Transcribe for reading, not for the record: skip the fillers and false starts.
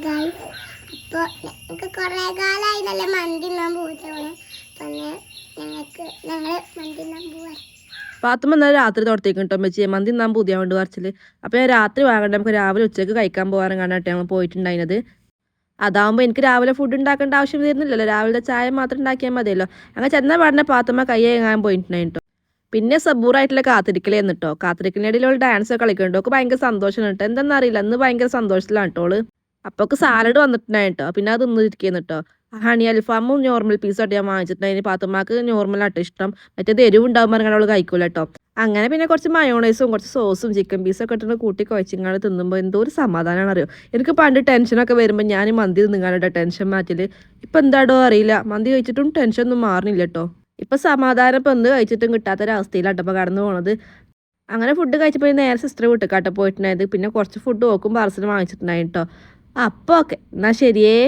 Guys, ഇപ്പോൾ ഞങ്ങൾക്ക് കുറേ കാലമായി നല്ല മന്തി തിന്നാൻ പോവുകയാണ്. ഞങ്ങൾ മന്തി തിന്നാൻ പോവാ. പാത്തുമ്മ എന്നാൽ രാത്രി തുടത്തേക്ക് കിട്ടും വെച്ച് മന്തി തിന്നാൻ പുതിയ കൊണ്ട് പറിച്ചില്. അപ്പോൾ ഞാൻ രാത്രി വാങ്ങണ്ട, നമുക്ക് രാവിലെ ഉച്ചയ്ക്ക് കഴിക്കാൻ പോകാനും കാണാട്ടെ ഞങ്ങൾ പോയിട്ടുണ്ടായിരുന്നത്. അതാകുമ്പോൾ എനിക്ക് രാവിലെ ഫുഡ് ഉണ്ടാക്കേണ്ട ആവശ്യം വരുന്നില്ലല്ലോ, രാവിലെ ചായ മാത്രം ഉണ്ടാക്കിയാൽ മതിയല്ലോ. അങ്ങനെ ചെന്ന പാടിനെ പാത്തുമ്മ കൈ കഴുകാൻ പോയിട്ടുണ്ടായിട്ടോ. പിന്നെ സബൂറായിട്ടുള്ള കാത്തിരിക്കലായിരുന്നു കേട്ടോ. കാത്തിരിക്കലിനിടയിൽ അവൾ ഡാൻസ് ഒക്കെ കളിക്കുന്നുണ്ട്. അവൾക്ക് ഭയങ്കര സന്തോഷമാണ് കേട്ടോ. എന്താണെന്നറിയില്ല, അന്ന് ഭയങ്കര സന്തോഷത്തിലാണ് കേട്ടോ. അപ്പൊക്ക് സാലഡ് വന്നിട്ടുണ്ടായിട്ടോ. പിന്നെ അത് തിന്നിരിക്കുന്നു കേട്ടോ. ഹണി അൽഫാമും നോർമൽ പീസായിട്ട് ഞാൻ വാങ്ങിച്ചിട്ടുണ്ടായിരുന്നു. പാത്തുമ്മക്ക് നോർമലാട്ടോ ഇഷ്ടം, മറ്റേത് എരിവുണ്ടാകുമ്പോൾ അങ്ങനെ അവൾ കഴിക്കൂല കേട്ടോ. അങ്ങനെ പിന്നെ കുറച്ച് മയോണൈസും കുറച്ച് സോസും ചിക്കൻ പീസൊക്കെ ഇട്ടിട്ട് കൂട്ടി കുഴച്ചിങ്ങാണ്ട് തിന്നുമ്പോൾ എന്തോ ഒരു സമാധാനമാണ് അറിയോ. എനിക്ക് പണ്ട് ടെൻഷനൊക്കെ വരുമ്പോൾ ഞാൻ മന്തി തിന്നുങ്ങാണ്ട് ടെൻഷൻ മാറ്റല്. ഇപ്പം എന്താടോ അറിയില്ല, മന്തി കഴിച്ചിട്ടും ടെൻഷനൊന്നും മാറുന്നില്ല കേട്ടോ. ഇപ്പം സമാധാനം ഇപ്പം എന്ത് കഴിച്ചിട്ടും കിട്ടാത്തൊരവസ്ഥയിലാട്ടോ ഇപ്പോൾ കടന്നു പോണത്. അങ്ങനെ ഫുഡ് കഴിച്ചപ്പോൾ നേരെ സിസ്റ്റർ വീട്ടിൽ പോയിട്ടുണ്ടായത്. പിന്നെ കുറച്ച് ഫുഡ് നോക്കും പാർസൽ വാങ്ങിച്ചിട്ടുണ്ടായി കേട്ടോ. അപ്പോൾ ഓക്കെ, എന്നാൽ ശരിയേ.